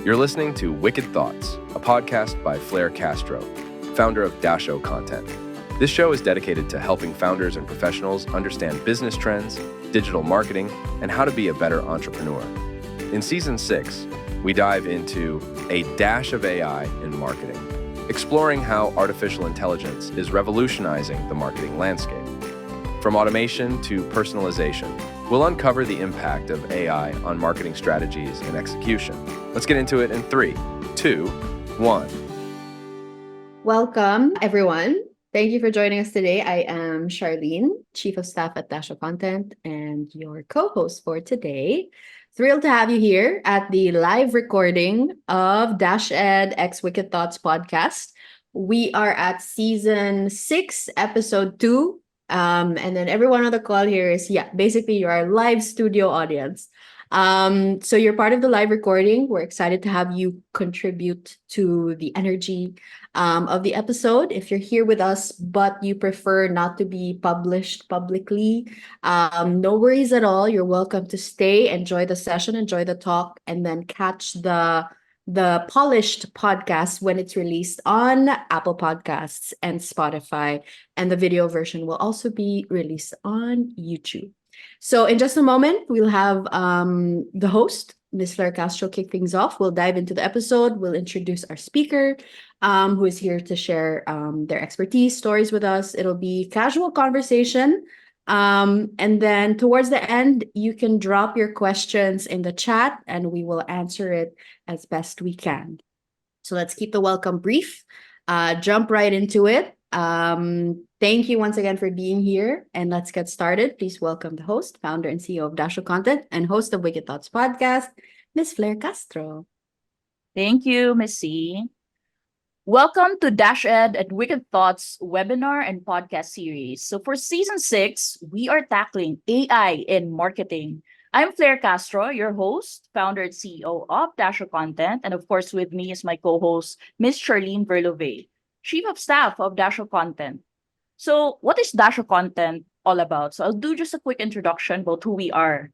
You're listening to Wicked Thoughts, a podcast by Flair Castro, founder of DashoContent. This show is dedicated to helping founders and professionals understand business trends, digital marketing, and how to be a better entrepreneur. In Season 6, we dive into a dash of AI in marketing, exploring how artificial intelligence is revolutionizing the marketing landscape. From automation to personalization, we'll uncover the impact of AI on marketing strategies and execution. Let's get into it in 3, 2, 1. Welcome, everyone. Thank you for joining us today. I am Charlene, Chief of Staff at DashoContent, and your co-host for today. Thrilled to have you here at the live recording of Dash Ed X Wicked Thoughts podcast. We are at Season 6, Episode 2. And then everyone on the call here is, basically you're our live studio audience. So you're part of the live recording. We're excited to have you contribute to the energy of the episode. If you're here with us, but you prefer not to be published publicly, no worries at all. You're welcome to stay, enjoy the session, enjoy the talk, and then catch the polished podcast when it's released on Apple Podcasts and Spotify. And the video version will also be released on YouTube. So in just a moment, we'll have the host, Ms. Flair Castro, kick things off. We'll dive into the episode. We'll introduce our speaker, who is here to share their expertise, stories with us. It'll be casual conversation. And then towards the end, you can drop your questions in the chat and we will answer it as best we can. So let's keep the welcome brief. Jump right into it. Thank you once again for being here, and let's get started. Please welcome the host, founder and CEO of DashoContent, and host of Wicked Thoughts podcast, Ms. Flair Castro. Thank you, Miss C. Welcome to Dash Ed at Wicked Thoughts webinar and podcast series. So for Season 6, we are tackling AI in marketing. I'm Flair Castro, your host, founder and CEO of DashoContent, and of course with me is my co-host, Ms. Charlene Verlove, Chief of Staff of DashoContent. So what is DashoContent all about? So I'll do just a quick introduction about who we are.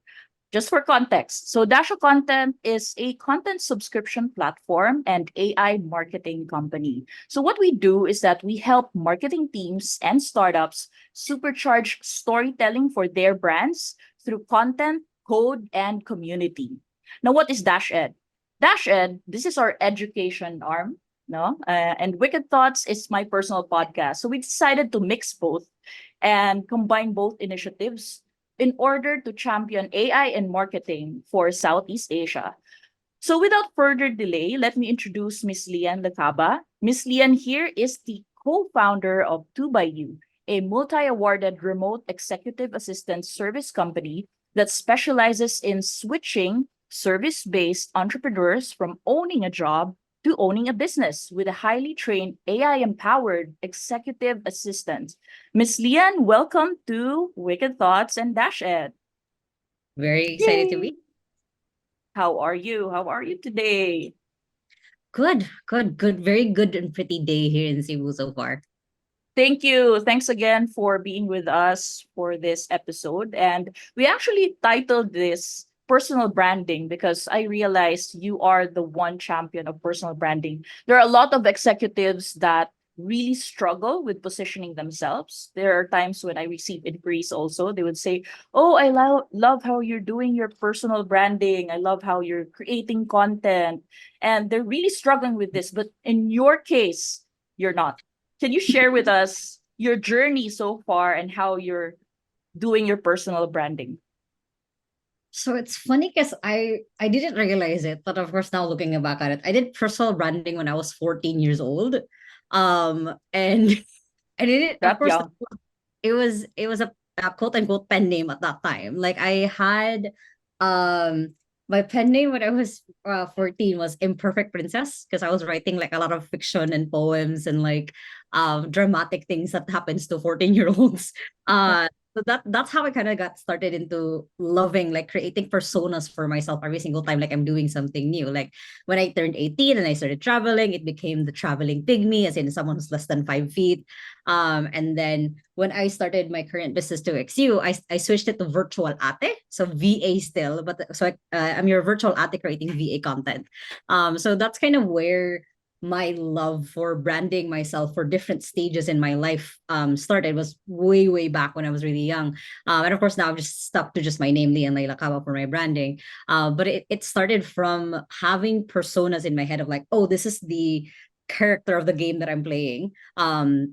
Just for context, so DashoContent is a content subscription platform and AI marketing company. So what we do is that we help marketing teams and startups supercharge storytelling for their brands through content, code, and community. Now, what is Dash Ed? Dash Ed, this is our education arm, and Wicked Thoughts is my personal podcast. So we decided to mix both and combine both initiatives in order to champion AI in marketing for Southeast Asia. So without further delay, let me introduce Ms. Lian Lacaba. Ms. Lian here is the co-founder of 2 a multi-awarded remote executive assistant service company that specializes in switching service-based entrepreneurs from owning a job to owning a business with a highly trained AI-empowered executive assistant. Ms. Lian, welcome to Wicked Thoughts and Dash Ed. Very excited to be. How are you? How are you today? Good. Very good and pretty day here in Cebu so far. Thank you. Thanks again for being with us for this episode. And we actually titled this personal branding because I realized you are the one champion of personal branding. There are a lot of executives that really struggle with positioning themselves. There are times when I receive inquiries also, they would say, oh, I love how you're doing your personal branding. I love how you're creating content. And they're really struggling with this. But in your case, you're not. Can you share with us your journey so far and how you're doing your personal branding? So it's funny because I didn't realize it, but of course now looking back at it, I did personal branding when I was 14 years old. And I did it, of course, young. it was a quote unquote pen name at that time. Like I had my pen name when I was 14 was Imperfect Princess because I was writing like a lot of fiction and poems and like dramatic things that happens to 14-year-olds. So So that's how I kind of got started into loving like creating personas for myself every single time like I'm doing something new. Like when I turned 18 and I started traveling, it became the traveling pygmy, as in someone who's less than 5 feet. And then when I started my current business to XU, I switched it to virtual ate, so VA still, but I'm your virtual ate creating VA content. So that's kind of where my love for branding myself for different stages in my life started. Was way back when I was really young, and of course now I've just stuck to just my name, Lee and Lacaba, for my branding. But it started from having personas in my head of like, oh, this is the character of the game that I'm playing.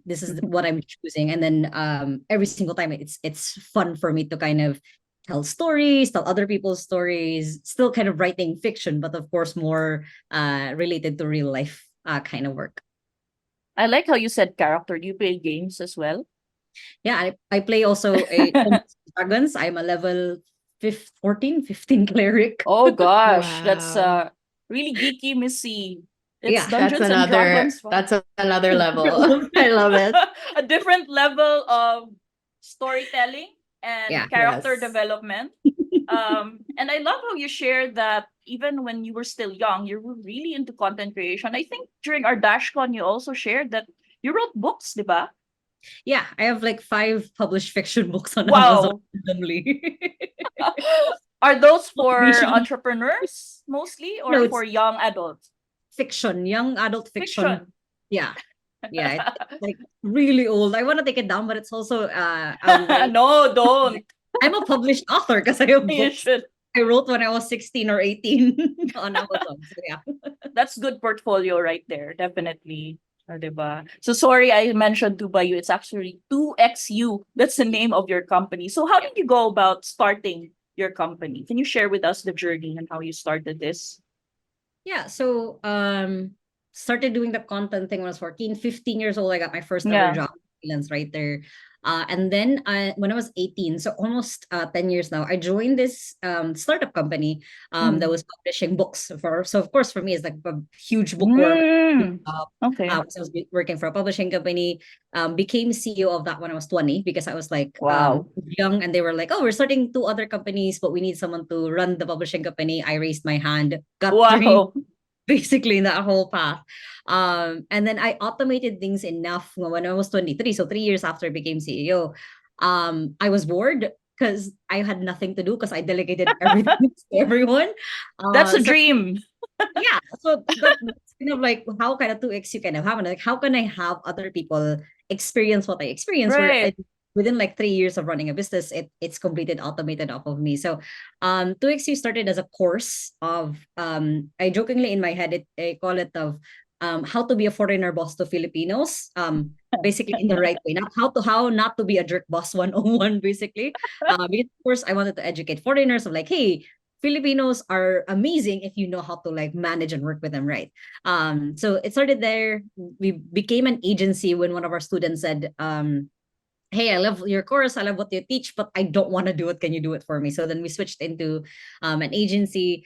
This is what I'm choosing, and then every single time it's fun for me to kind of tell stories, tell other people's stories, still kind of writing fiction, but of course more related to real life kind of work. I like how you said character. Do you play games as well? Yeah, I play also a Dragons. I'm a level 14, 15 cleric. Oh gosh, that's Wow. really geeky, Missy. It's Yeah. Dungeons and Dragons. That's another level. I love it. A different level of storytelling Yeah. and character Yes. development. And I love how you shared that even when you were still young, you were really into content creation. I think during our DashCon, you also shared that you wrote books, diba? Yeah. I have like 5 published fiction books on Amazon Wow. randomly. Are those for Motivation. entrepreneurs mostly No, or it's for young adults? fiction, young adult fiction. Fiction. Yeah. Yeah. It's like really old. I want to take it down, but it's also a way. No, don't. I'm a published author because I have You books should. I wrote when I was 16 or 18 on Amazon. So yeah. That's good portfolio right there, definitely. Diba? So sorry I mentioned 2 by you. It's actually 2XU. That's the name of your company. So how did you go about starting your company? Can you share with us the journey and how you started this? Yeah. So started doing the content thing when I was 14, 15 years old. I got my first ever Yeah. job freelance right there. And then when I was 18, so almost 10 years now, I joined this startup company that Mm. was publishing books for, so of course for me it's like a huge bookworm. Mm. Okay. So I was working for a publishing company, became CEO of that when I was 20 because I was like Wow. young and they were like, oh, we're starting 2 other companies, but we need someone to run the publishing company. I raised my hand, got trained Wow. basically in that whole path. And then I automated things enough when I was 23. So 3 years after I became CEO, I was bored because I had nothing to do because I delegated everything to everyone. That's a So dream. yeah, so that's kind of like how kind of 2x you kind of have, and like how can I have other people experience what I experience where Right. within like 3 years of running a business, it's completed automated off of me. So 2XU started as a course of I jokingly in my head I call it of how to be a foreigner boss to Filipinos. Basically in the right way, not how not to be a jerk boss 101 basically. Because of course I wanted to educate foreigners of like, hey, Filipinos are amazing if you know how to like manage and work with them right. So it started there. We became an agency when one of our students said, hey, I love your course, I love what you teach, but I don't want to do it. Can you do it for me? So then we switched into an agency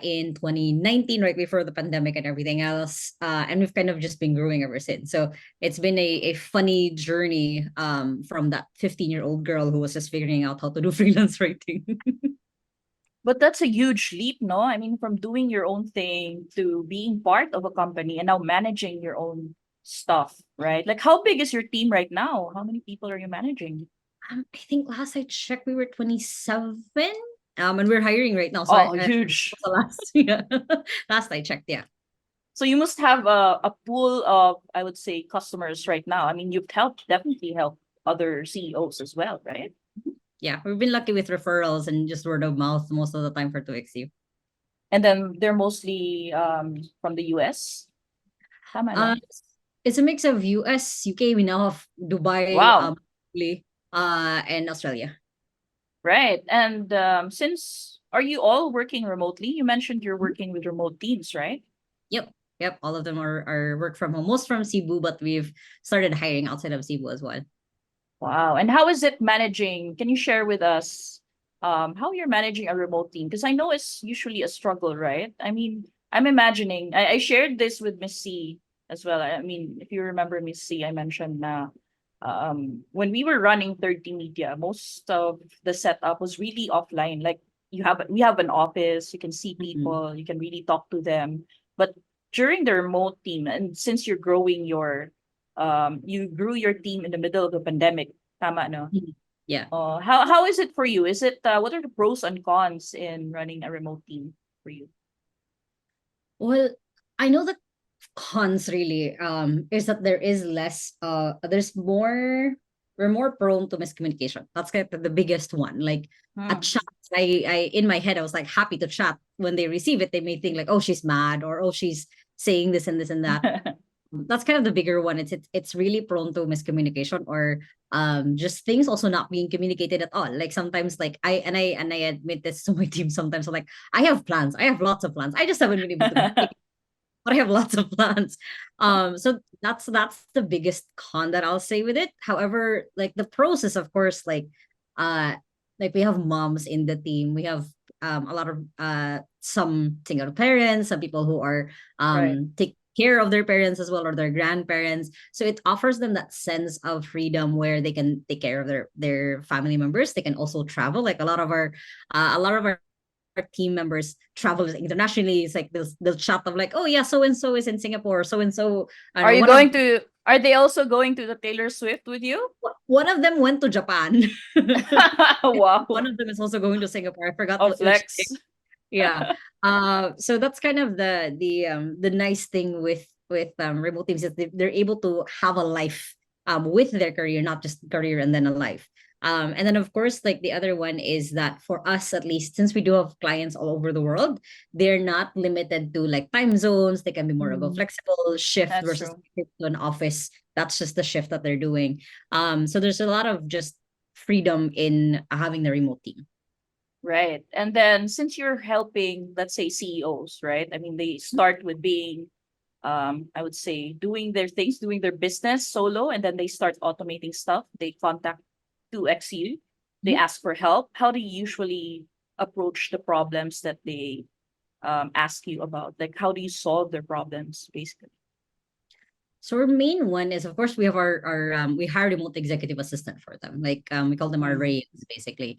in 2019, right before the pandemic and everything else. And we've kind of just been growing ever since. So it's been a funny journey from that 15-year-old girl who was just figuring out how to do freelance writing. But that's a huge leap, no? I mean, from doing your own thing to being part of a company and now managing your own stuff, right? Like, how big is your team right now? How many people are you managing? I think last I checked, we were 27. And we're hiring right now. So Oh, I huge. was the last, yeah. Last I checked, yeah. So you must have a pool of, I would say, customers right now. I mean, you've definitely helped other CEOs as well, right? Yeah, we've been lucky with referrals and just word of mouth most of the time for 2XU. And then they're mostly from the US. Tama, Uh, no? it's a mix of US, UK, we now have Dubai, Wow. Italy, and Australia. Right. And since are you all working remotely? You mentioned you're working with remote teams, right? Yep, yep. All of them are work from home, most from Cebu, but we've started hiring outside of Cebu as well. Wow. And how is it managing? Can you share with us how you're managing a remote team? Because I know it's usually a struggle, right? I mean, I'm imagining I shared this with Miss C as well. I mean, if you remember Miss C, I mentioned na when we were running 30 Media, most of the setup was really offline. Like we have an office, you can see Mhm. people, you can really talk to them. But during the remote team, and since you're growing you grew your team in the middle of the pandemic, tama no? Mhm. Yeah. How is it for you? Is it what are the pros and cons in running a remote team for you? Well, I know the cons really is that there is less there's more we're more prone to miscommunication. That's kind of the biggest one. Like a Hmm. chat, I in my head I was like happy to chat. When they receive it, they may think like, oh, she's mad, or oh, she's saying this and this and that. That's kind of the bigger one. It's really prone to miscommunication, or just things also not being communicated at all. Like sometimes like I admit this to my team sometimes. I'm like, I have plans, I have lots of plans, I just haven't been able to communicate, but I have lots of plans. So that's the biggest con that I'll say with it. However, like the pros is of course uh like we have moms in the team. We have a lot of some single parents, some people who are Right. take care of their parents as well, or their grandparents. So it offers them that sense of freedom where they can take care of their family members. They can also travel. Like a lot of our team members travel internationally. It's like they'll chat of like, oh yeah, so and so is in Singapore, so and so. I Are know you going to are they also going to the Taylor Swift with you? one of them went to Japan. One Wow. of them is also going to Singapore. I forgot Oh, which. flex. Yeah. So that's kind of the nice thing with remote teams is they're able to have a life with their career, not just career and then a life. And then of course, like the other one is that for us, at least, since we do have clients all over the world, they're not limited to like time zones. They can be more of a Mm, flexible shift that's versus true. to an office. That's just the shift that they're doing. So there's a lot of just freedom in having the remote team. Right. And then since you're helping, let's say CEOs, right? I mean, they start with being I would say doing their things, doing their business solo, and then they start automating stuff. They contact 2XU, they Mhm. ask for help. How do you usually approach the problems that they ask you about? Like how do you solve their problems basically? So our main one is, of course, we have our we hire remote executive assistant for them. Like we call them our Mm. RAs, basically.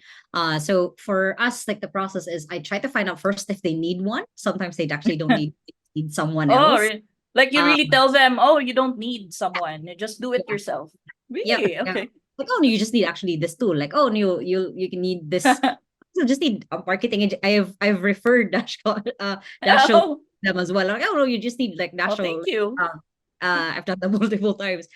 So for us, like the process is, I try to find out first if they need one. Sometimes they actually don't need someone Oh, else. like you Um, really tell them, oh, you don't need someone, you just do it yeah, yourself. yeah, Really? yeah. Okay. Like, oh, no, you just need actually this tool. Like, oh, no, you can need this. You just need a marketing. I've referred Dasho to Oh, them as well. Like, oh no, you just need like oh, Dasho. thank you. I've done that multiple times.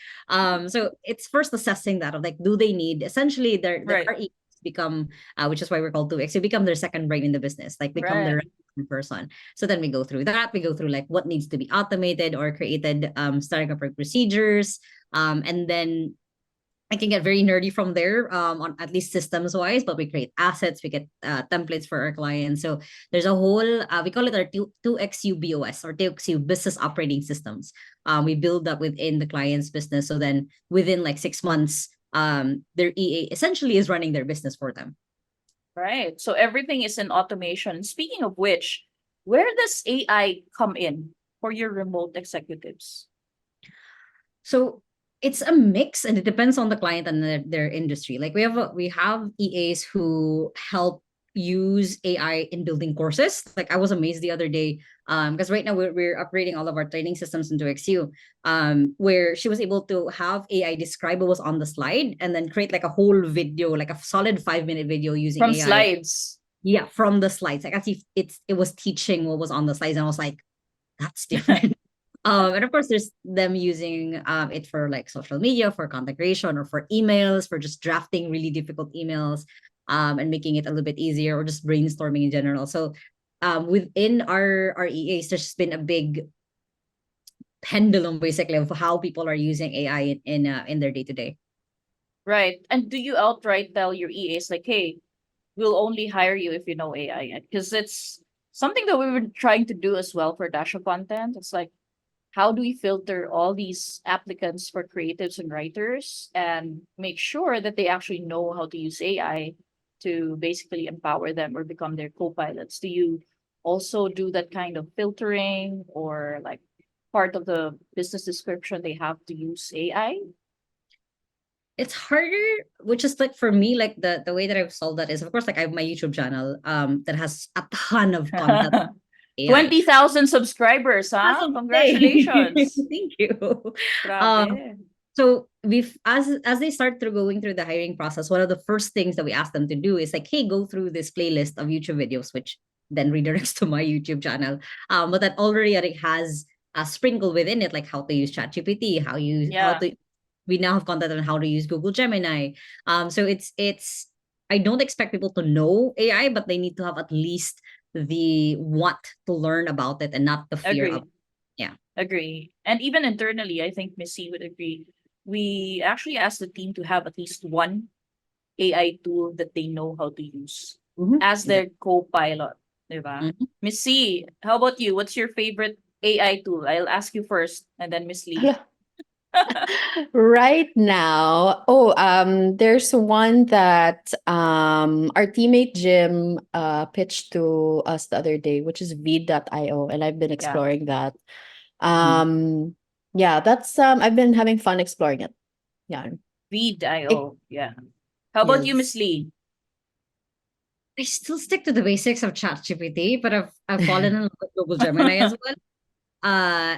So it's first assessing that of like, do they need essentially their Right, RE become, which is why we're called 2X. They become their second brain in the business, like become the right. right person. So then we go through that. We go through like what needs to be automated or created, starting up our procedures, and then I can get very nerdy from there, on at least systems wise, but we create assets, we get templates for our clients. So there's a whole, we call it our 2XU BOS, or 2XU business operating systems. We build that within the client's business. So then within like 6 months, their EA essentially is running their business for them. Right. So everything is in automation. Speaking of which, where does AI come in for your remote executives? So it's a mix, and it depends on the client and their industry. Like we have EAs who help use AI in building courses. Like I was amazed the other day, because right now we're upgrading all of our training systems into XU, where she was able to have AI describe what was on the slide and then create like a whole video, like a solid 5 minute video using From AI. slides. Yeah, from the slides. Like as if it was teaching what was on the slides, and I was like, that's different. And of course, there's them using it for like social media, for content creation, or for emails, for just drafting really difficult emails, and making it a little bit easier, or just brainstorming in general. So within our EAs, there's been a big pendulum basically of how people are using AI in their day to day. Right. And do you outright tell your EAs like, hey, we'll only hire you if you know AI? Because it's something that we were trying to do as well for DashoContent. It's like, how do we filter all these applicants for creatives and writers and make sure that they actually know how to use AI to basically empower them or become their co-pilots? Do you also do that kind of filtering, or like part of the business description they have to use AI? It's harder, which is like for me, like the way that I've solved that is, of course, like I have my YouTube channel that has a ton of content AI. 20,000 subscribers, That's huh? insane. Congratulations. Thank you. Um, Grabe. so we've as they start through going through the hiring process, one of the first things that we ask them to do is like, hey, go through this playlist of YouTube videos, which then redirects to my YouTube channel. But that already like, has a sprinkle within it, like how to use ChatGPT, how Yeah, to we now have content on how to use Google Gemini. So it's I don't expect people to know AI, but they need to have at least the want to learn about it and not the fear of agree. yeah. Agree. And even internally, I think Missy would agree. We actually asked the team to have at least one AI tool that they know how to use as their Exactly. co-pilot. Diba? Mhm. Missy, how about you? What's your favorite AI tool? I'll ask you first and then Miss Lee. Right now, there's one that our teammate Jim pitched to us the other day, which is Vid.io, and I've been Yeah. exploring that. Mhm. Yeah, that's I've been having fun exploring it. Yeah. It Feed.io. Yeah. How about you, yes. Miss Lee? I still stick to the basics of ChatGPT, but I've fallen in love with Google Gemini as well.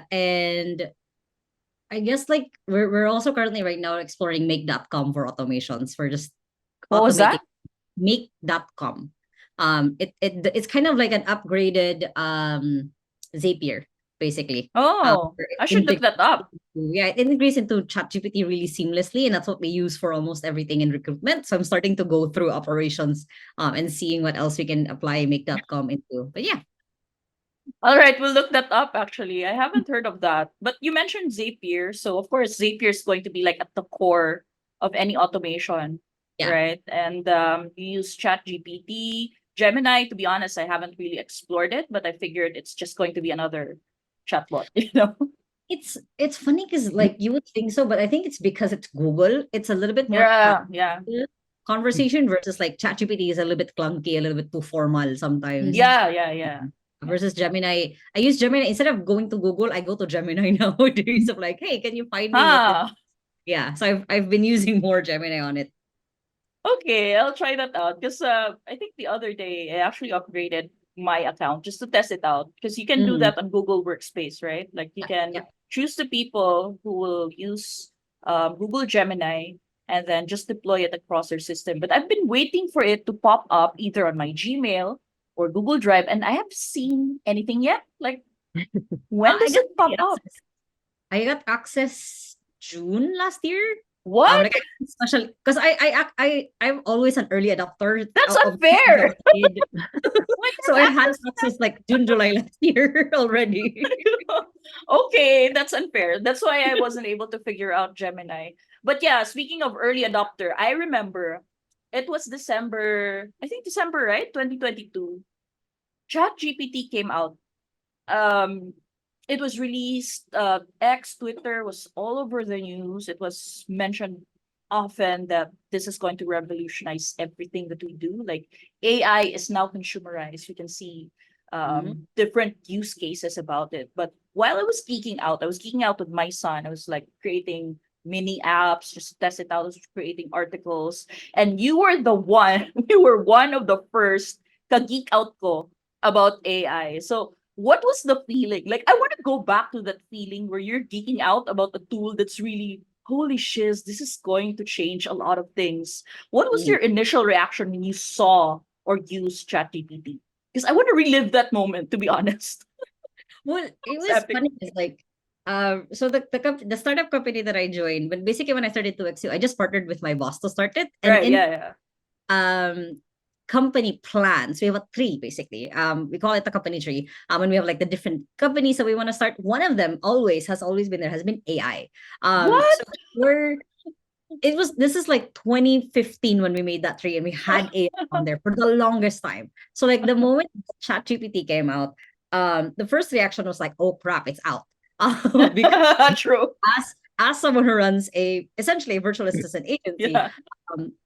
And I guess like we're also currently right now exploring make.com for automations. We're just What was automating that? make.com. It's kind of like an upgraded Zapier, basically. Oh, Where it I should look integrates that up. yeah, it integrates into ChatGPT really seamlessly, and that's what we use for almost everything in recruitment. So I'm starting to go through operations and seeing what else we can apply make.com into. But yeah. All right, we'll look that up actually. I haven't heard of that. But you mentioned Zapier. So, of course, Zapier is going to be like at the core of any automation, Yeah. right? And you use ChatGPT. Gemini, to be honest, I haven't really explored it, but I figured it's just going to be another chatbot, you know? It's funny because like you would think so, but I think it's because it's Google. It's a little bit more Yeah, casual yeah. conversation versus like ChatGPT is a little bit clunky, a little bit too formal sometimes. Mhm. Yeah, yeah, yeah. Versus Gemini, I use Gemini instead of going to Google, I go to Gemini nowadays of like, hey, can you find me what this? Huh. Yeah, so I've been using more Gemini on it. Okay, I'll try that out because I think the other day I actually upgraded my account just to test it out because you can do Mhm. that on Google Workspace, right? Like you Yeah, can yeah. choose the people who will use Google Gemini and then just deploy it across your system. But I've been waiting for it to pop up either on my Gmail or Google Drive, and I haven't seen anything yet. Like, when I does got it free pop up? access. I got access June last year. What? Like especially because I'm always an early adopter That's of things that unfair. I did. Why So can't I I had access access like June, July last year already. Okay, that's unfair. That's why I wasn't able to figure out Gemini. But yeah, speaking of early adopter, I remember it was December, I think December, right? 2022. ChatGPT came out. Um it was released, X, Twitter was all over the news. It was mentioned often that this is going to revolutionize everything that we do. Like AI is now consumerized. You can see Mhm. different use cases about it. But while I was geeking out with my son. I was like creating mini apps, just to test it out. I was creating articles. And you were the one, you were one of the first ka-geek out ko about AI. So what was the feeling? Like, I want to go back to that feeling where you're geeking out about a tool that's really, holy shiz, this is going to change a lot of things. What was Mhm. your initial reaction when you saw or used ChatGPT? Because I want to relive that moment, to be honest. Well, it It's was epic. funny because like so the startup company that I joined, but basically when I started 2XU, I just partnered with my boss to start it. And Right, in yeah, yeah. um company plans, we have a tree basically. We call it the company tree. And we have like the different companies that we want to start. One of them has always been there, has been AI. What? So we're it was this is like 2015 when we made that tree and we had AI on there for the longest time. So like the moment ChatGPT came out, the first reaction was like, oh crap, it's out. Because True. as someone who runs a essentially a virtual assistant agency, Yeah.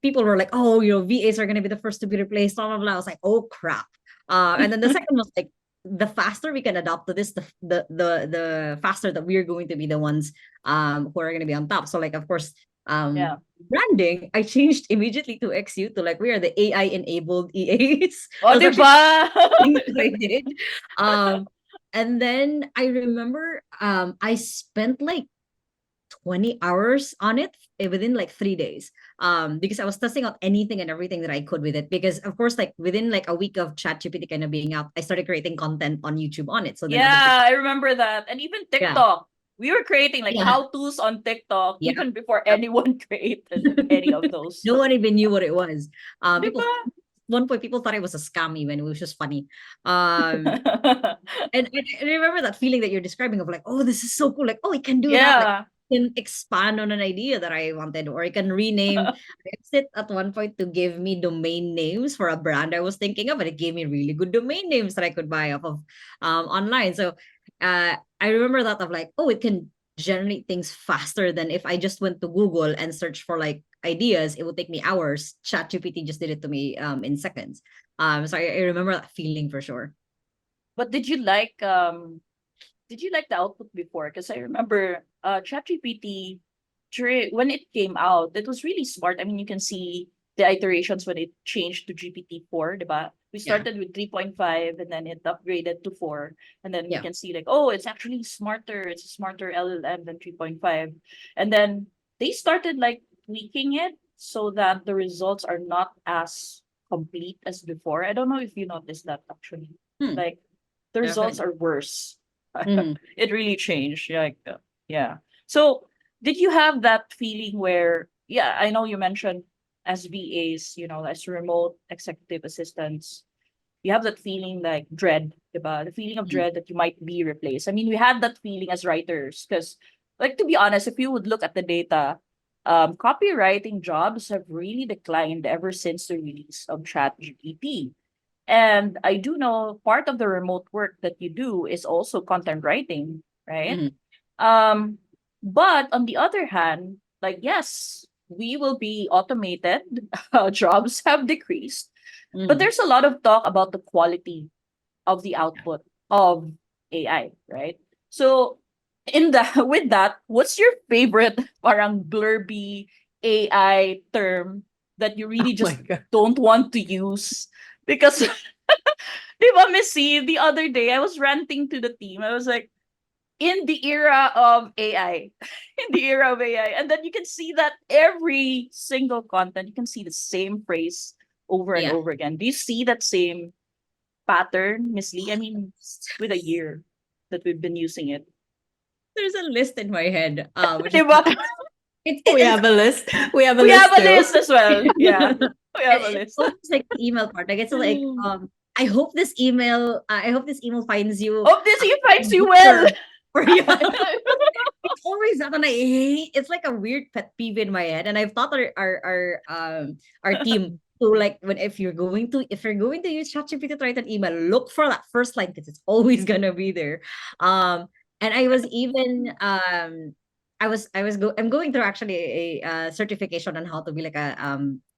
people were like, oh, VAs are gonna be the first to be replaced, blah blah blah. I was like, oh crap. And then the second was like, the faster we can adapt to this, the faster that we're going to be the ones who are going to be on top. So like, of course, Yeah. Branding, I changed immediately to XU, to like, we are the AI enabled EAs. Oh, That was actually diba? thing that I did. And then I remember I spent like 20 hours on it within like 3 days. Because I was testing out anything and everything that I could with it. Because of course, like within like a week of ChatGPT kind of being out, I started creating content on YouTube on it. So then other people, Yeah, I remember that. And even yeah, TikTok. We were creating like yeah, how-tos on TikTok yeah. even before anyone created any of those. No one even knew what it was. People, Diba? one point people thought it was a scam even. It was just funny. Um, and I remember that feeling that you're describing of like, oh, this is so cool. Like, oh, it can do that. Like, Yeah. can expand on an idea that I wanted, or it can rename. I asked it at one point to give me domain names for a brand I was thinking of, and it gave me really good domain names that I could buy off of online. So I remember that of like, oh, it can generate things faster than if I just went to Google and searched for like ideas. It would take me hours. ChatGPT just did it to me in seconds. So I remember that feeling for sure. But did you like the output before? Because I remember ChatGPT when it came out, it was really smart. I mean, you can see the iterations when it changed to GPT-4, diba? We Yeah. started with 3.5 and then it upgraded to 4. And then we Yeah. can see like, oh, it's actually smarter. It's a smarter LLM than 3.5. And then they started like tweaking it so that the results are not as complete as before. I don't know if you noticed that actually. Hmm. Like the results Definitely. are worse. Mhm. It really changed. Like, yeah. So, did you have that feeling where, yeah, I know you mentioned as VAs, as remote executive assistants, you have that feeling like dread, diba? The feeling of Mhm. dread that you might be replaced. I mean, we had that feeling as writers because, like, to be honest, if you would look at the data, copywriting jobs have really declined ever since the release of ChatGPT. And I do know part of the remote work that you do is also content writing, right? Mhm. Um, but on the other hand, like, yes, we will be automated, jobs have decreased, but Mhm. there's a lot of talk about the quality of the output of AI, right? So, in the with that, what's your favorite parang blurby AI term that you Oh really my just god. don't want to use? Because Di ba, Missy, the other day I was ranting to the team. I was like, in the era of AI, in the era of AI. And then you can see that every single content, you can see the same phrase over and Yeah. over again. Do you see that same pattern, Miss Lee? I mean, with a year that we've been using it. There's a list in my head, which is Di ba? We it's have a list. We have a We have list a too. list as well. Yeah, we have a it's list. almost like the email part. Like it's like I hope this email finds you Hope this he finds you good well. for you. It's always that, and I hate. It's like a weird pet peeve in my head, and I've taught our team to like when if you're going to use ChatGPT to write an email, look for that first line because it's always gonna be there. And I was even I'm going through actually a certification on how to be like a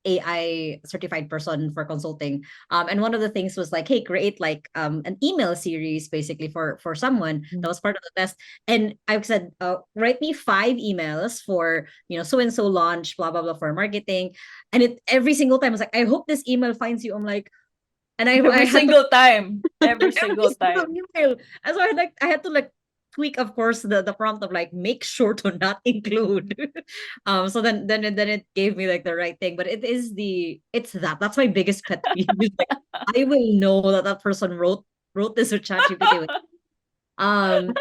AI certified person for consulting. And one of the things was like, hey, create like an email series basically for someone that was part of the test. And I've said, write me 5 emails for so and so launch, blah blah blah for marketing. And it every single time I was like, I hope this email finds you. I'm like, and I Every had to single time. Every every single single time. email. And so I had to like tweak, of course, the prompt of like make sure to not include. So then it gave me like the right thing. But that's my biggest pet peeve. Is like I will know that that person wrote this with ChatGPT. Um,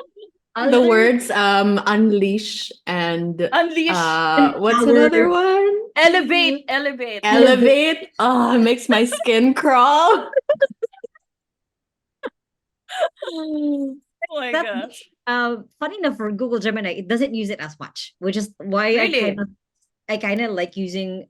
The other words unleash and Unleash. what's empower. another one? Elevate. Elevate. Elevate. Elevate. Oh, it makes my skin crawl. Oh my That gosh. funny enough for Google Gemini, it doesn't use it as much, which is why Really? I kind of like using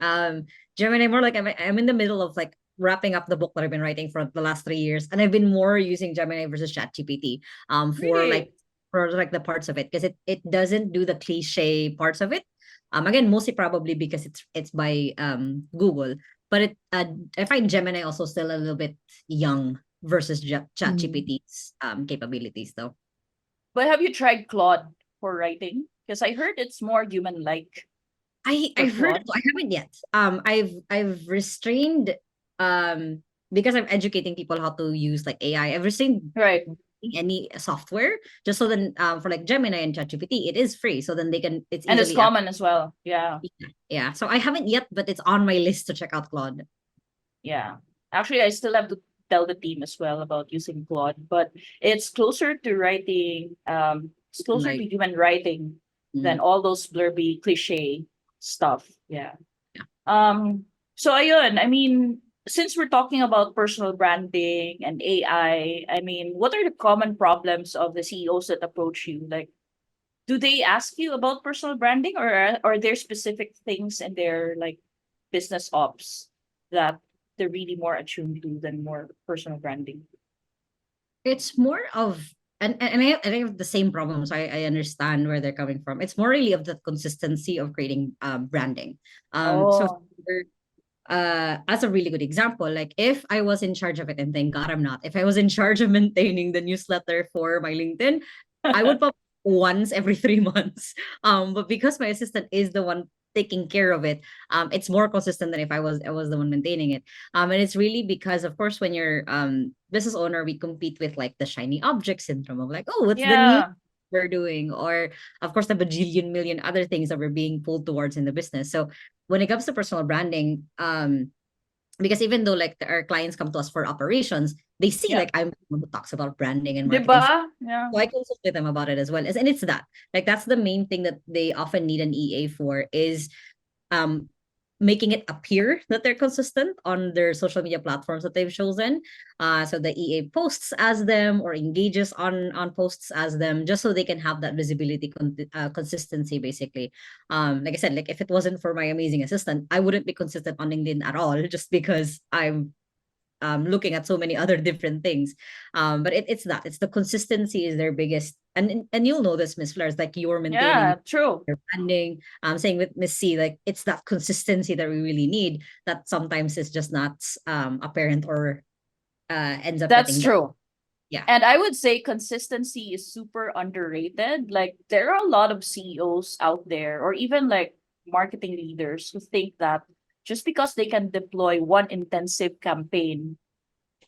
Gemini more. Like I'm in the middle of like wrapping up the book that I've been writing for the last 3 years, and I've been more using Gemini versus ChatGPT Really? for like the parts of it because it doesn't do the cliche parts of it. Again, mostly probably because it's by Google, but I find Gemini also still a little bit young versus Mm. ChatGPT's capabilities though. But have you tried Claude for writing? Because I heard it's more human-like. I've heard Claude? of, I haven't yet. I've restrained because I'm educating people how to use like AI. I've restrained Right. any software just so then for like Gemini and ChatGPT, it is free. So then they can it's And it's easily common as well. Yeah. yeah. So I haven't yet, but it's on my list to check out Claude. Yeah. Actually, I still have to tell the team as well about using Claude, but it's closer to writing, it's closer to Like human writing than mm, all those blurby cliche stuff. Yeah. yeah. So ayun, I mean, since we're talking about personal branding and I mean, what are the common problems of the CEOs that approach you? Like, do they ask you about personal branding, or are there specific things in their like business ops that they're really more attuned to than more personal branding? It's more of and I have the same problems. I understand where they're coming from. It's more really of the consistency of creating branding. So Oh, for, as a really good example, like if I was in charge of it, and thank God I'm not, if I was in charge of maintaining the newsletter for my LinkedIn, I would pop once every 3 months. But because my assistant is the one taking care of it, it's more consistent than if I was the one maintaining it. And it's really because, of course, when you're business owner, we compete with like the shiny object syndrome of like, oh, what's the new yeah, we're doing, or of course the bajillion million other things that we're being pulled towards in the business. So when it comes to personal branding, because even though like our clients come to us for operations, they see yeah. like I'm the one who talks about branding and marketing. So Diba? Yeah. I consult with them about it as well. And it's that like that's the main thing that they often need an EA for is um making it appear that they're consistent on their social media platforms that they've chosen. So the EA posts as them or engages on posts as them, just so they can have that visibility, consistency, basically. Like I said, like if it wasn't for my amazing assistant, I wouldn't be consistent on LinkedIn at all, just because I'm looking at so many other different things. But it's the consistency is their biggest, and you'll know this, Miss Flores, like you're maintaining Yeah, true. your branding. Saying with Miss C, like it's that consistency that we really need that sometimes is just not apparent or ends up That's getting done. true. Yeah. And I would say consistency is super underrated. Like there are a lot of CEOs out there, or even like marketing leaders who think that just because they can deploy one intensive campaign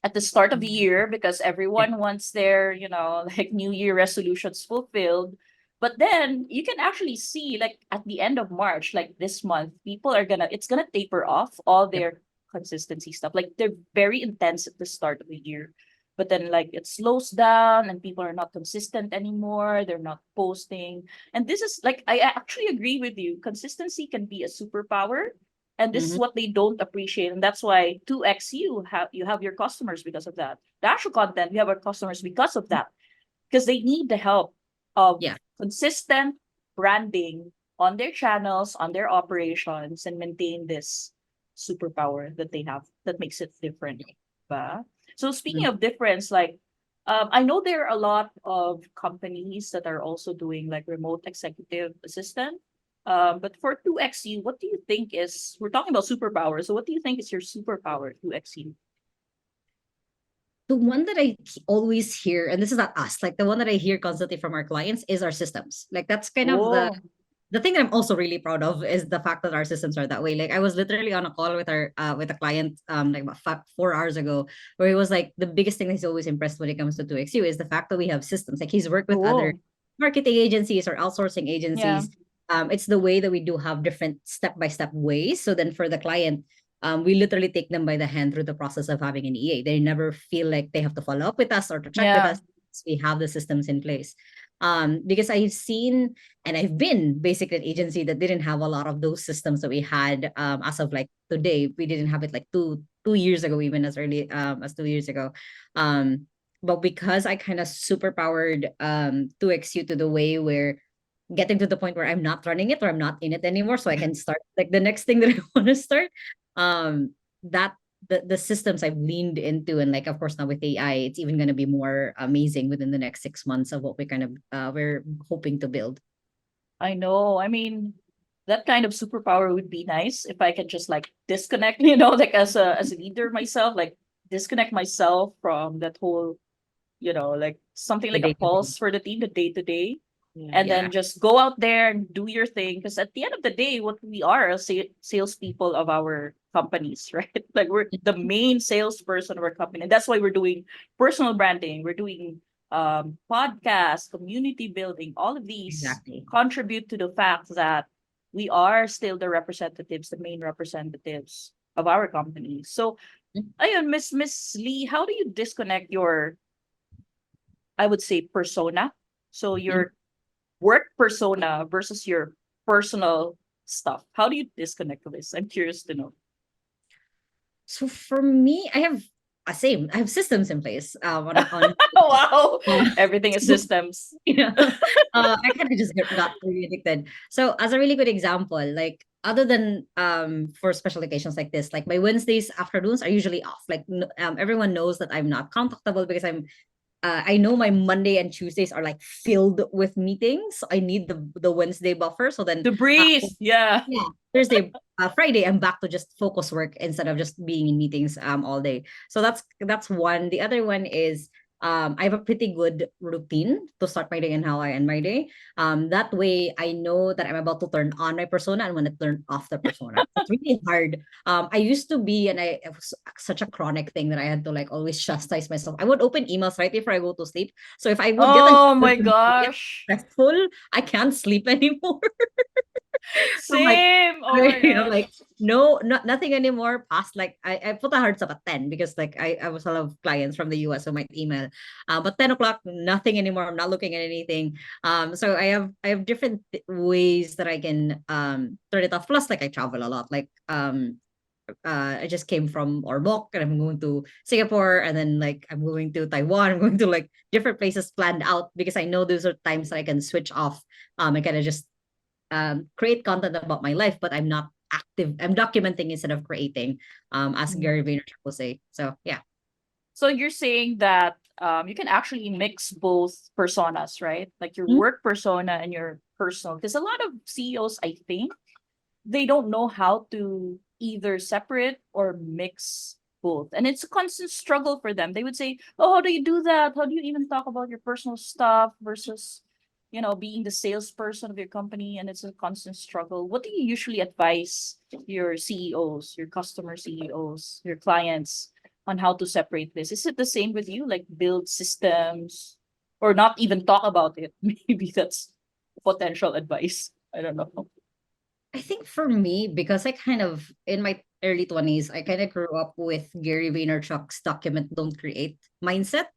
at the start of the year because Yeah. everyone wants their, like New Year resolutions fulfilled. But then you can actually see like at the end of March, like this month, it's gonna taper off all Yep. their consistency stuff. Like they're very intense at the start of the year. But then like it slows down and people are not consistent anymore. They're not posting. And this is like I actually agree with you. Consistency can be a superpower, and this is Mhm. what they don't appreciate, and that's why 2x you have your customers because of that. The actual content, we have our customers because of that, because they need the help of Yeah. consistent branding on their channels, on their operations, and maintain this superpower that they have that makes it different. Ba? So speaking Mhm. of difference, like I know there are a lot of companies that are also doing like remote executive assistant. But for 2XU, what do you think is, we're talking about superpower, so what do you think is your superpower, 2XU? The one that always hear, and this is not us, like the one that I hear constantly from our clients is our systems. Like that's kind of Oh, the thing that I'm also really proud of is the fact that our systems are that way. Like I was literally on a call with our with a client like about 4 hours ago, where he was like the biggest thing he's always impressed when it comes to 2XU is the fact that we have systems. Like he's worked with other cool. marketing agencies or outsourcing Yeah. agencies. It's the way that we do have different step-by-step ways. So then for the client, we literally take them by the hand through the process of having an EA. They never feel like they have to follow up with us or to check with Yeah. us. We have the systems in place. Because I've seen and I've been basically an agency that didn't have a lot of those systems that we had as of like today. We didn't have it like two years ago, even as early as 2 years ago. But because I kind of superpowered 2XU to the way where getting to the point where I'm not running it or I'm not in it anymore, so I can start like the next thing that I want to start. That the systems I've leaned into, and like of course now with AI, it's even going to be more amazing within the next 6 months of what we kind of we're hoping to build. I know. I mean, that kind of superpower would be nice if I can just like disconnect, like as a leader myself, like disconnect myself from that whole, like something The like a day to day. pulse for the team, the day to day. and Yeah. then just go out there and do your thing. Because at the end of the day, what we are salespeople of our companies, right? Like we're the main salesperson of our company, and that's why we're doing personal branding. We're doing podcasts, community building. All of these Exactly. contribute to the fact that we are still the representatives, the main representatives of our company. So, ayun, Miss Lee, how do you disconnect your, I would say, persona? So Mhm. your work persona versus your personal stuff. How do you disconnect this? I'm curious to know. So for me, I have a same. I have systems in place. On Wow, uh, everything is so systems. yeah, I kind of just got really addicted. So as a really good example, like other than for special occasions like this, like my Wednesdays afternoons are usually off. Like everyone knows that I'm not contactable because I know my Monday and Tuesdays are like filled with meetings. So I need the Wednesday buffer. So then To breathe, yeah. yeah, Thursday, Friday, I'm back to just focus work instead of just being in meetings all day. So that's one. The other one is I have a pretty good routine to start my day and how I end my day. That way I know that I'm about to turn on my persona and when to turn off the persona. It's really hard. I used to be, and it was such a chronic thing that I had to like always chastise myself. I would open emails right before I go to sleep. So if I would get an Oh email my to make it gosh. stressful, I can't sleep anymore. I'm like, Same. Oh my like gosh. no, nothing anymore past like I put a hard stop at 10 because like I was a lot of clients from the US who might email. But 10 o'clock, nothing anymore. I'm not looking at anything. So I have different ways that I can turn it off. Plus, like I travel a lot. Like I just came from Ormoc and I'm going to Singapore and then like I'm going to Taiwan. I'm going to like different places planned out because I know those are times that I can switch off and kind of just create content about my life, but I'm not active. I'm documenting instead of creating, as Mm. Gary Vaynerchuk will say. So yeah. So you're saying that you can actually mix both personas, right? Like your Mhm. work persona and your personal. Because a lot of CEOs, I think, they don't know how to either separate or mix both. And it's a constant struggle for them. They would say, "Oh, how do you do that? How do you even talk about your personal stuff versus, being the salesperson of your company?" And it's a constant struggle. What do you usually advise your CEOs, your customer CEOs, your clients on how to separate this? Is it the same with you? Like build systems or not even talk about it? Maybe that's potential advice. I don't know. I think for me, because I kind of in my early 20s, I kind of grew up with Gary Vaynerchuk's document don't create mindset.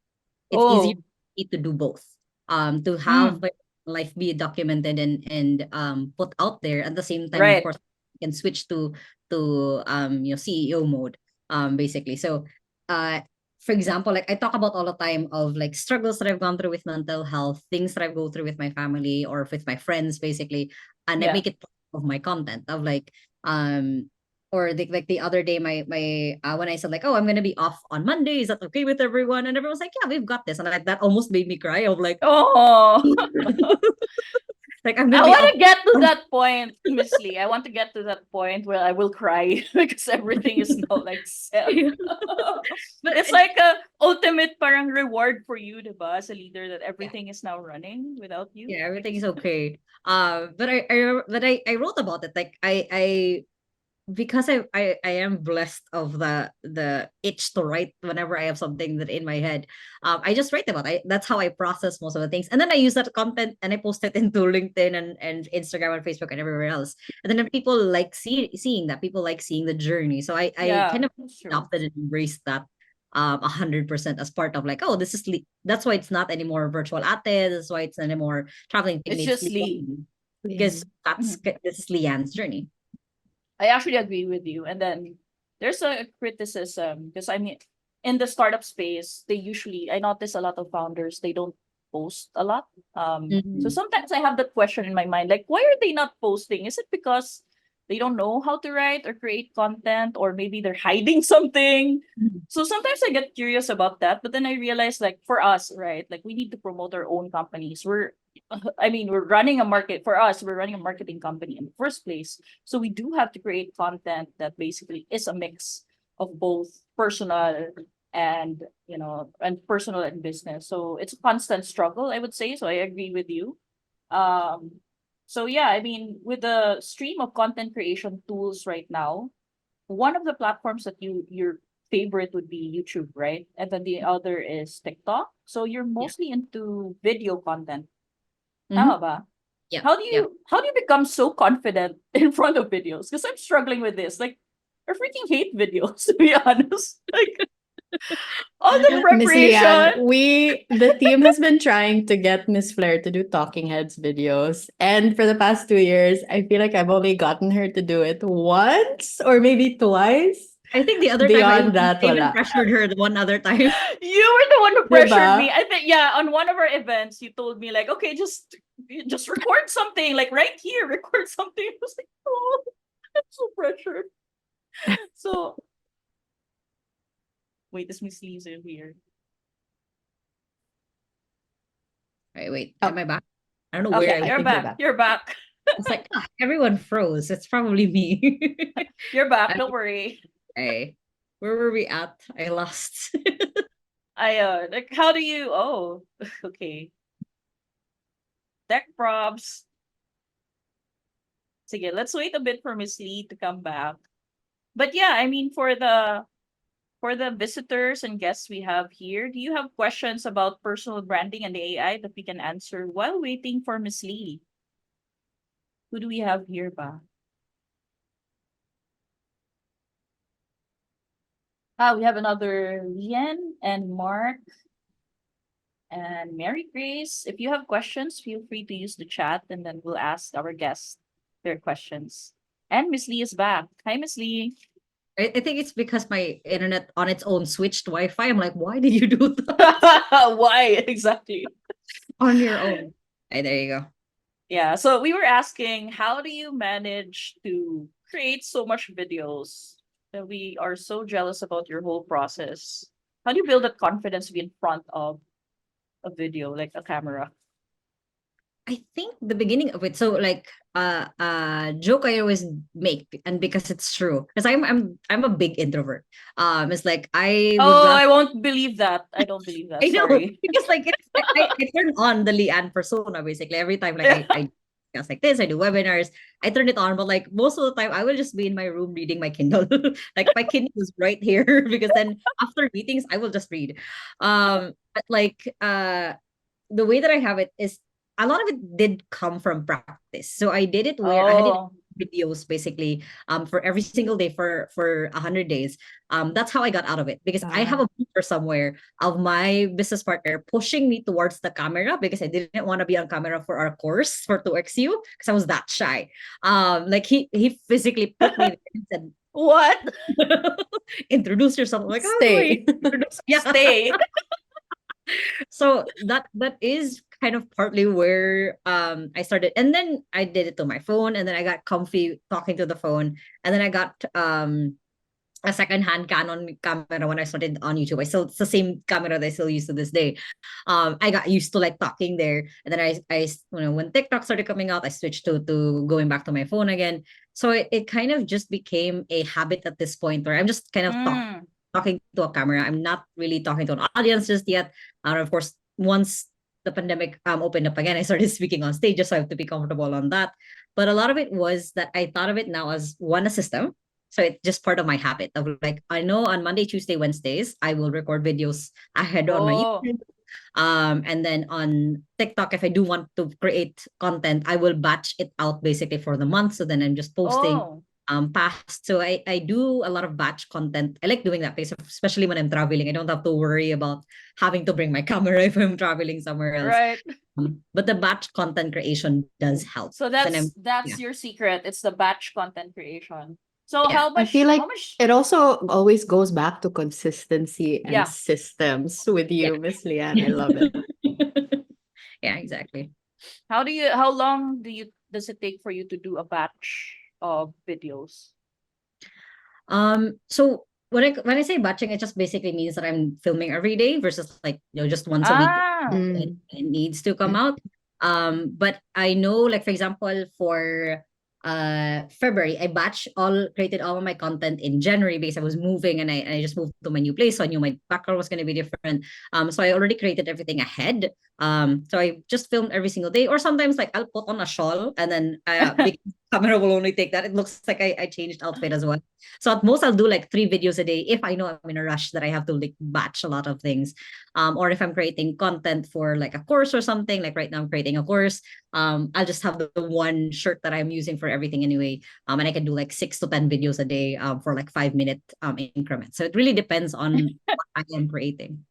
It's easier Oh, to do both. To have mm, my life be documented and put out there at the same time, of right. course, you can switch to CEO mode, basically. So for example, like I talk about all the time of like struggles that I've gone through with mental health, things that I go through with my family or with my friends, basically, and I Yeah. make it part of my content of like or like the other day my when I said like, oh, I'm gonna be off on Monday, is that okay with everyone? And everyone's like, yeah, we've got this. And that almost made me cry of like Oh, like I'm gonna I be want off. to get to that point, Miss Lee. I want to get to that point where I will cry because everything is not like set. But It's like a ultimate parang reward for you, diba, as a leader that yeah, everything is now running without you. yeah, everything is okay. But I wrote about it. Like I because I am blessed of the itch to write whenever I have something that in my head. I just write about it. That's how I process most of the things. And then I use that content and I post it into LinkedIn and Instagram and Facebook and everywhere else. And then people like seeing that. People like seeing the journey. So I Yeah, kind of that's true. adopted and embraced that 100% as part of like, oh, this is that's why it's not anymore virtual ate. That's why it's not anymore traveling It's teammates. just Lee. Yeah. Because this is Leanne's journey. I actually agree with you. And then there's a criticism because I mean, in the startup space, they usually, I notice a lot of founders, they don't post a lot. So Mhm. sometimes I have that question in my mind, like, why are they not posting? Is it because they don't know how to write or create content, or maybe they're hiding something? So sometimes I get curious about that, but then I realize, like, for us, right, like we need to promote our own companies. I mean, we're running a market for us, we're running a marketing company in the first place. So we do have to create content that basically is a mix of both personal and personal and business. So it's a constant struggle, I would say. So I agree with you. So yeah, I mean, with the stream of content creation tools right now, one of the platforms that your favorite would be YouTube, right? And then the other is TikTok. So you're Yeah. mostly into video content. Mm-hmm. Tama ba? Yeah. How do Yeah. you become so confident in front of videos? Because I'm struggling with this. Like, I freaking hate videos, to be honest. Like all the Miss Lian, preparation. the team has been trying to get Miss Flair to do Talking Heads videos. And for the past 2 years, I feel like I've only gotten her to do it once or maybe twice. I think the other time Beyond that, I even wala. pressured her the one other time. You were the one who pressured me. Diba? I think yeah, on one of our events, you told me like, okay, just record something, like right here, record something. I was like, oh, I'm so pressured. So wait, this Miss Lee's in here. Wait, Oh. am I back? I don't know where Okay, I I you're think back. you're back. You're back. It's like everyone froze. It's probably me. You're back. Don't worry. Okay. Where were we at? I lost. I like how do you oh okay. Tech props. Sige, let's wait a bit for Miss Lee to come back. But yeah, I mean for the visitors and guests we have here, do you have questions about personal branding and the AI that we can answer while waiting for Miss Lee? Who do we have here ba? We have another Lian and Mark and Mary Grace. If you have questions, feel free to use the chat and then we'll ask our guests their questions. And Miss Lee is back. Hi, Miss Lee. I think it's because my internet on its own switched Wi-Fi. I'm like, why did you do that Why exactly? on your own? Hey, there you go. Yeah, so we were asking, how do you manage to create so much videos that we are so jealous about your whole process? How do you build that confidence to be in front of a video, like a camera? I think the beginning of it, so like joke I always make, and because it's true, because I'm a big introvert. It's like I would Oh, rather I won't believe that. I don't believe that. I know Sorry. because like I turn on the Leanne persona basically every time like I discuss like this, I do webinars, I turn it on, but like most of the time I will just be in my room reading my Kindle. Like my Kindle is right here because then after meetings I will just read. But like the way that I have it is a lot of it did come from practice. So I did it where I had it Oh. videos basically for every single day for 100 days. That's how I got out of it because I have a picture somewhere of my business partner pushing me towards the camera because I didn't want to be on camera for our course for 2XU because I was that shy. Like he physically put me there and said, What? introduce yourself. I'm like, how do I Stay. introduce? Yeah. Stay. So that is kind of partly where I started, and then I did it to my phone, and then I got comfy talking to the phone, and then I got a second-hand Canon camera when I started on YouTube. It's the same camera that I still use to this day. I got used to like talking there, and then I when TikTok started coming out, I switched to going back to my phone again. So it kind of just became a habit at this point where I'm just kind of Mm. talking to a camera. I'm not really talking to an audience just yet. And of course, once the pandemic opened up again, I started speaking on stages, so I have to be comfortable on that. But a lot of it was that I thought of it now as one a system. So it's just part of my habit of like I know on Monday, Tuesday, Wednesdays, I will record videos ahead on my Oh. YouTube. And then on TikTok, if I do want to create content, I will batch it out basically for the month. So then I'm just posting Oh. past. So I do a lot of batch content. I like doing that because especially when I'm traveling, I don't have to worry about having to bring my camera if I'm traveling somewhere else. Right. But the batch content creation does help. So Then I'm that's yeah. your secret. It's the batch content creation. So Yeah. I feel how like much it also always goes back to consistency and yeah. systems with Yeah. you, Miss Lian. I love it. Yeah, exactly. How long does it take for you to do a batch of videos? So when I say batching, it just basically means that I'm filming every day versus like just once a week Ah. it needs to come out. But I know like for example for February. I created all of my content in January because I was moving and I just moved to my new place. So I knew my background was going to be different. So I already created everything ahead. So I just filmed every single day, or sometimes like I'll put on a shawl and then because the camera will only take that. It looks like I changed outfit as well. So at most I'll do like 3 videos a day if I know I'm in a rush that I have to like batch a lot of things. Or if I'm creating content for like a course or something, like right now I'm creating a course. I'll just have the one shirt that I'm using for everything anyway. And I can do like 6 to 10 videos a day for like 5 minute increments. So it really depends on what I am creating.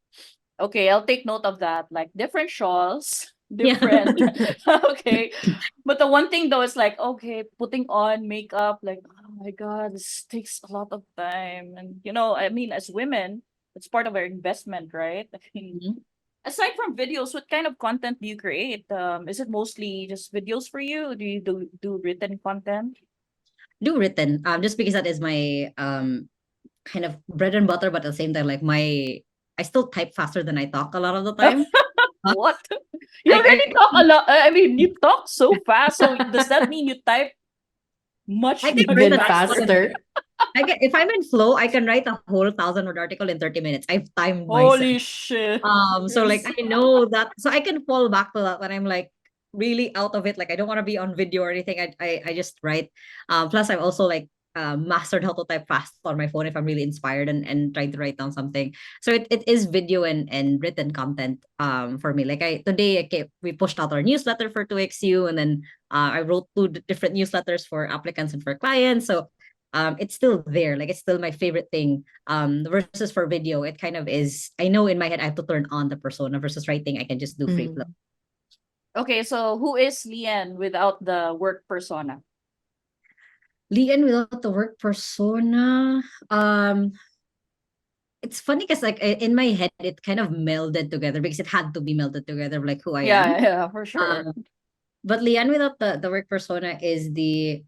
Okay, I'll take note of that. Like different shawls, Yeah. different. Okay. But the one thing though is like, okay, putting on makeup, like, oh my God, this takes a lot of time. And, I mean, as women, it's part of our investment, right? I mean, Mhm. aside from videos, what kind of content do you create? Is it mostly just videos for you? Do you do written content? Do written, just because that is my kind of bread and butter, but at the same time, like I still type faster than I talk a lot of the time. Uh, What? You like already talk a lot. I mean, you talk so fast. So does that mean you type much, I can much write Even an faster? faster. if I'm in flow, I can write a whole 1,000 word article in 30 minutes. I've timed myself. Holy shit. So You're like I know that, so I can fall back to that when I'm like really out of it. Like I don't want to be on video or anything. I just write. Plus I've also like mastered how to type fast on my phone if I'm really inspired and trying to write down something. So it is video and written content for me. Like we pushed out our newsletter for 2XU, and then I wrote different newsletters for applicants and for clients. So it's still there. Like it's still my favorite thing. Versus for video, it kind of is. I know in my head I have to turn on the persona, versus writing I can just do free flow. Mm. Okay, so who is Lian without the work persona? Lian without the work persona. It's funny because like in my head it kind of melded together because it had to be melded together, like who I Yeah, am. yeah, for sure. But Lian without the work persona is the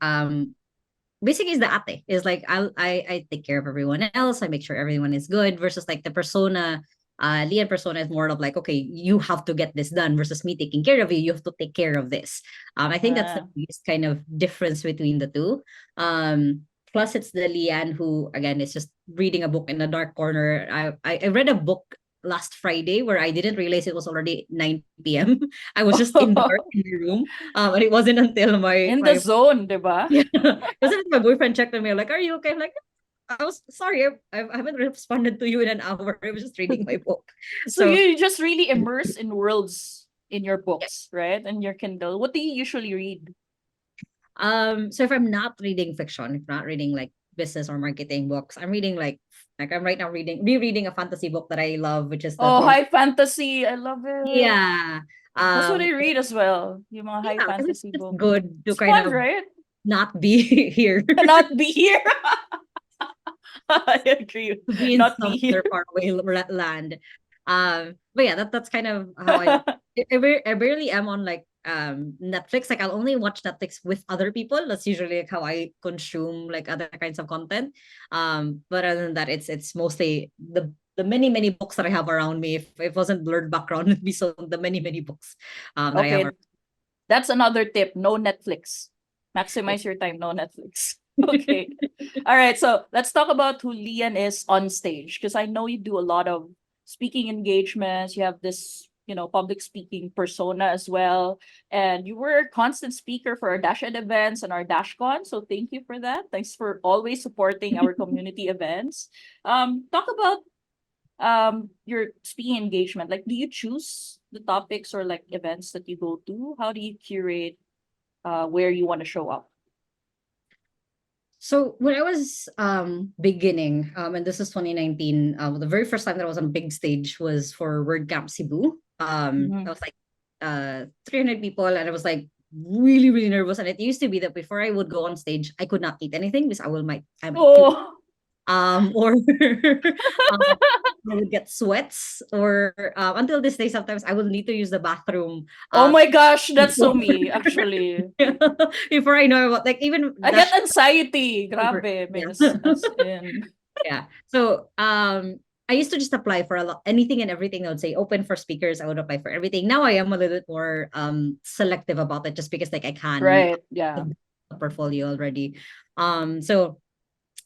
basically is the ate. Is like I take care of everyone else. I make sure everyone is good, versus like the persona. Lian persona is more of like, okay, you have to get this done, versus me taking care of you. You have to take care of this. I think that's the Uh, biggest kind of difference between the two. Plus it's the Lian who again is just reading a book in a dark corner. I read a book last Friday where I didn't realize it was already 9 p.m. I was just in dark in the room. And it wasn't until my in the my zone, diba? yeah. Wasn't my boyfriend checked on me like, "Are you okay?" I'm like, I was sorry. I haven't responded to you in an hour. I was just reading my book. So So you just really immerse in worlds in your books, right? And your Kindle. What do you usually read? so if I'm not reading fiction, if not reading like business or marketing books, I'm reading like I'm right now rereading a fantasy book that I love, which is the Oh, Throne. high fantasy. I love it. Yeah. That's what I read as well. Yung mga high Yeah, because fantasy it's book. good to It's kind fun, of right? not be here, Cannot be here. I agree. to be in Not be some here. other faraway land. But yeah, that's kind of how I barely am on like Netflix. Like I'll only watch Netflix with other people. That's usually like how I consume like other kinds of content. But other than that, it's mostly the many books that I have around me. If it wasn't blurred background, it'd be so the many books that I have Okay, that's another tip. No Netflix. Maximize your time. No Netflix. Okay. All right. So let's talk about who Lian is on stage, because I know you do a lot of speaking engagements. You have this, public speaking persona as well. And you were a constant speaker for our Dash Ed events and our DashCon. So thank you for that. Thanks for always supporting our community events. Talk about your speaking engagement. Like, do you choose the topics or like events that you go to? How do you curate where you want to show up? So when I was beginning, and this is 2019, the very first time that I was on a big stage was for WordCamp Cebu. That Mhm. was like 300 people, and I was like really really nervous. And it used to be that before I would go on stage, I could not eat anything because I might puke. Oh, Or I would get sweats, or until this day sometimes I will need to use the bathroom oh uh my gosh, that's so before, me, actually. before I know about, like, even I get anxiety. over. Grabe, Yeah. miss. As in. Yeah. So I used to just apply for a lot, anything and everything. I would say open for speakers. I would apply for everything. Now I am a little bit more selective about it, just because like I can Right, yeah. portfolio already. So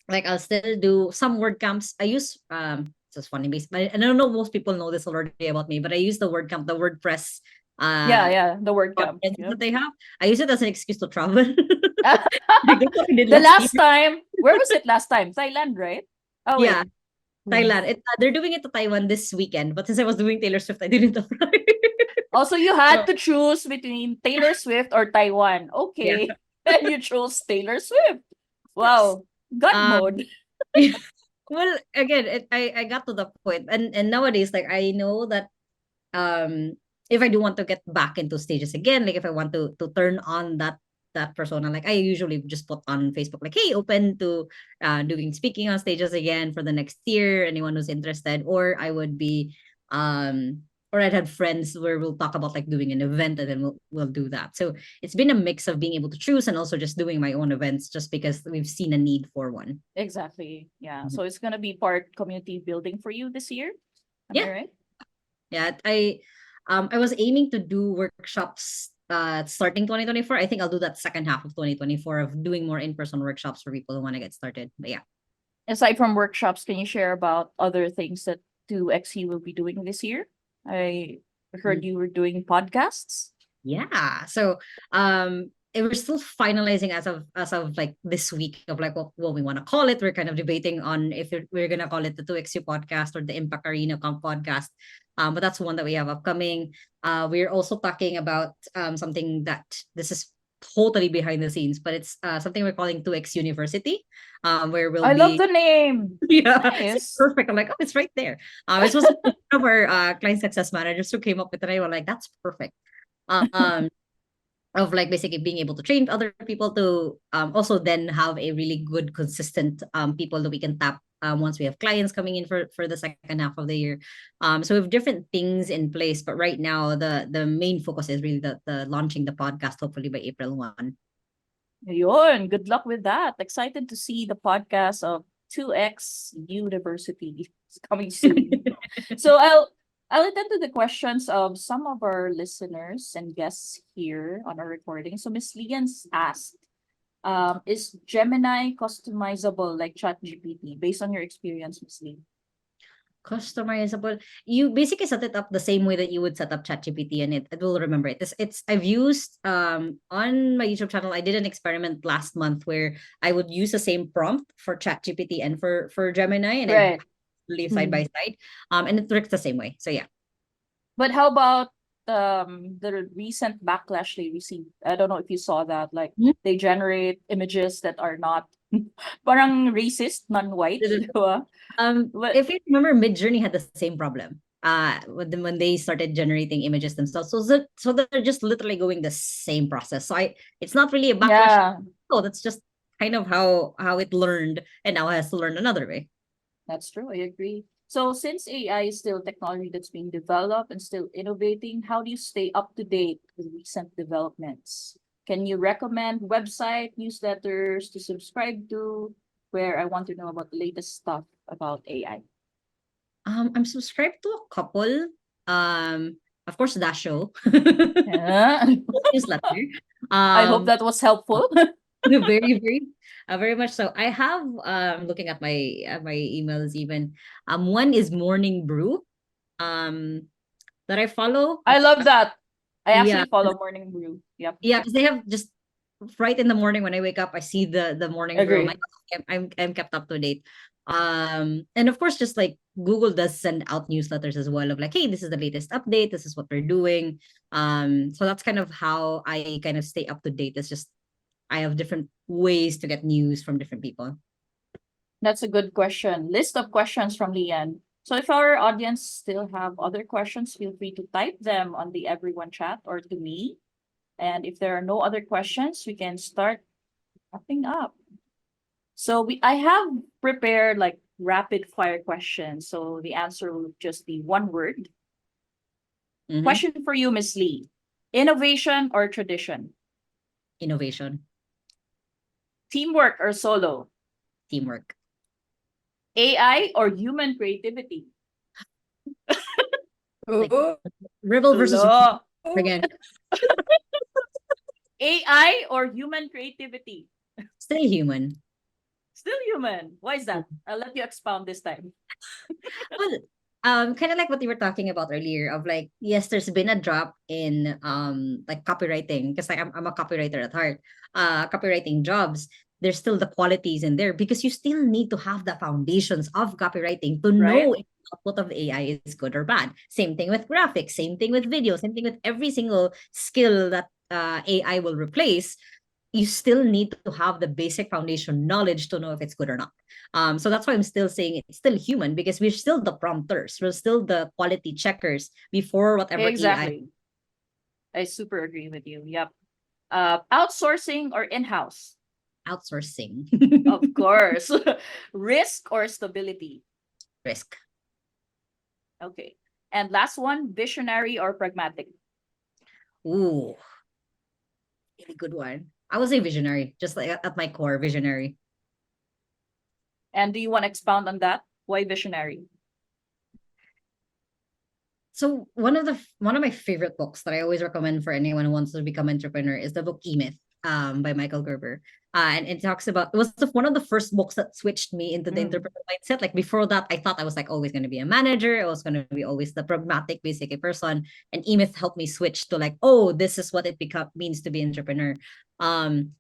like I'll still do some WordCamps. I use it's just funny base, but I don't know most people know this already about me, but I use the WordCamp, the WordPress Yeah, the word camp. conferences Yep. that they have. I use it as an excuse to travel. Like, that's what I did The last last year. time, where was it last time? Thailand, right? Oh wait. Yeah, Thailand. They're doing it to Taiwan this weekend, but since I was doing Taylor Swift, I didn't apply. Also, you had So, to choose between Taylor Swift or Taiwan. yeah, Okay. And you chose Taylor Swift. of course. Wow. God Um, mode. well, again, I got to the point, and nowadays, like I know that if I do want to get back into stages again, like if I want to turn on that persona, like I usually just put on Facebook, like, hey, open to doing speaking on stages again for the next year, anyone who's interested. Or I would be or I'd have friends where we'll talk about like doing an event, and then we'll do that. So it's been a mix of being able to choose and also just doing my own events, just because we've seen a need for one. Exactly. Yeah. Mhm. So it's gonna be part community building for you this year. Am I Yeah. right? Yeah, I was aiming to do workshops starting 2024. I think I'll do that second half of 2024 of doing more in-person workshops for people who want to get started. But yeah. Aside from workshops, can you share about other things that 2XE will be doing this year? I heard Mm. you were doing podcasts. Yeah. So we're still finalizing as of like this week of like what we want to call it. We're kind of debating on if we're gonna call it the 2XU podcast or the Impact Arena podcast. But that's one that we have upcoming. We're also talking about something that this is totally behind the scenes, but it's something we're calling 2X University, where we'll I love be the name. yeah, it's Nice. perfect. I'm like, oh, it's right there. It was one of our client success managers who came up with it. And I was like, that's perfect. Um, of like basically being able to train other people to also then have a really good consistent people that we can tap once we have clients coming in for the second half of the year. So we have different things in place, but right now the main focus is really the launching the podcast hopefully by April 1. Yun, good luck with that. Excited to see the podcast of 2X University coming soon. So I'll attend to the questions of some of our listeners and guests here on our recording. So Miss Lian's asked, is Gemini customizable like ChatGPT based on your experience, Miss Lee? Customizable. You basically set it up the same way that you would set up ChatGPT, and it will remember it. It's I've used on my YouTube channel. I did an experiment last month where I would use the same prompt for ChatGPT and for Gemini, and I Right. leave side by side. And it works the same way. So yeah. But how about the recent backlash they received? I don't know if you saw that. Like Hmm? they generate images that are not parang racist, non-white, di ba? But If you remember, Midjourney had the same problem. When they started generating images themselves, so they're just literally going the same process. So it's not really a backlash. yeah, Oh, that's just kind of how it learned, and now has to learn another way. that's true. I agree. So since AI is still technology that's being developed and still innovating, how do you stay up to date with recent developments? Can you recommend website, newsletters to subscribe to where I want to know about the latest stuff about AI? I'm subscribed to a couple. Of course, Dasho Yeah. newsletter. I hope Um, that was helpful. very much so. I have looking at my emails even. One is Morning Brew. Um, that I follow. I love that. I Yeah, actually follow Morning Brew. Yep. yeah, because they have just right in the morning when I wake up, I see the morning brew. I'm Agree. like, okay, I'm kept up to date. And of course, just like Google does send out newsletters as well of like, hey, this is the latest update. This is what we're doing. So that's kind of how I kind of stay up to date. It's just I have different ways to get news from different people. That's a good question. List of questions from Lian. So if our audience still have other questions, feel free to type them on the everyone chat or to me. And if there are no other questions, we can start wrapping up. So I have prepared like rapid fire questions. So the answer will just be one word. Mhm. Question for you, Miss Lee. Innovation or tradition? Innovation, Teamwork or solo? teamwork, AI or human creativity? like Oh, rebel versus Hello. again. AI or human creativity? Still human. Still human. Why is that? I'll let you expound this time. Well, kind of like what you were talking about earlier of like, yes, there's been a drop in like copywriting because like I'm a copywriter at heart. Copywriting jobs, there's still the qualities in there because you still need to have the foundations of copywriting to Right? know if the output of AI is good or bad. Same thing with graphics, same thing with video, same thing with every single skill that AI will replace. You still need to have the basic foundation knowledge to know if it's good or not. So that's why I'm still saying it's still human because we're still the prompters, we're still the quality checkers before whatever AI. Exactly. I super agree with you. Yep. Outsourcing or in-house? Outsourcing. Of course. Risk or stability? Risk. Okay. And last one, visionary or pragmatic? Ooh, really good one. I would say visionary, just like at my core, visionary. And do you want to expound on that? Why visionary? So one of my favorite books that I always recommend for anyone who wants to become entrepreneur is the book E-Myth by Michael Gerber. And it talks about it was one of the first books that switched me into the Mm. entrepreneur mindset. Like before that, I thought I was like always going to be a manager. I was going to be always the pragmatic, basic person. And E-Myth helped me switch to like, oh, this is what it means to be an entrepreneur. Um,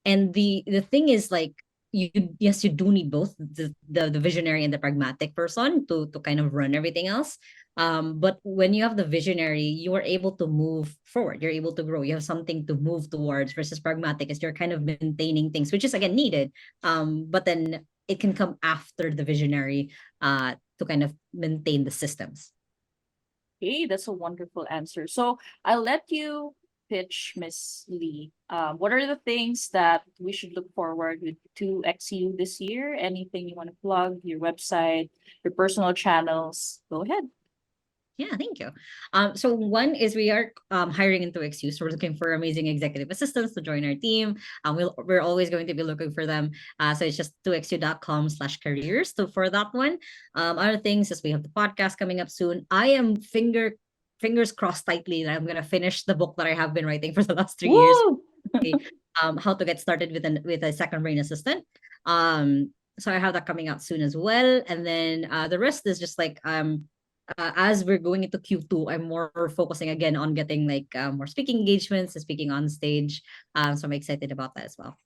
and the thing is like you yes you do need both the visionary and the pragmatic person to kind of run everything else, but when you have the visionary you are able to move forward, you're able to grow, you have something to move towards, versus pragmatic is you're kind of maintaining things, which is again needed, but then it can come after the visionary to kind of maintain the systems. Okay, that's a wonderful answer. So I'll let you pitch, Miss Lee. What are the things that we should look forward with 2XU this year? Anything you want to plug, your website, your personal channels? Go ahead. Yeah, thank you. So one is we are hiring into XU, so we're looking for amazing executive assistants to join our team. We're always going to be looking for them. So it's just 2xu.com/careers. So for that one, other things is we have the podcast coming up soon. I am fingers crossed tightly that I'm gonna finish the book that I have been writing for the last 3 years. Woo! How to get started with a second brain assistant. So I have that coming out soon as well, and then the rest is just like as we're going into Q2, I'm more focusing again on getting like more speaking engagements, speaking on stage. So I'm excited about that as well.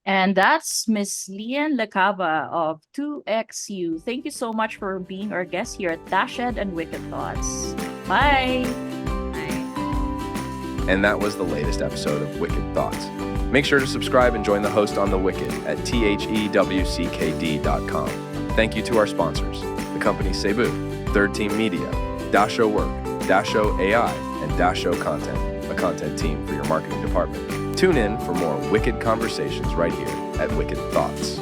And that's Miss Lian Lacaba of 2XU. Thank you so much for being our guest here at Dashed and Wicked Thoughts. Bye! And that was the latest episode of Wicked Thoughts. Make sure to subscribe and join the host on The Wicked at thewckd.com. Thank you to our sponsors, the company Cebu, Third Team Media, Dasho Work, Dasho AI, and DashoContent, a content team for your marketing department. Tune in for more wicked conversations right here at Wicked Thoughts.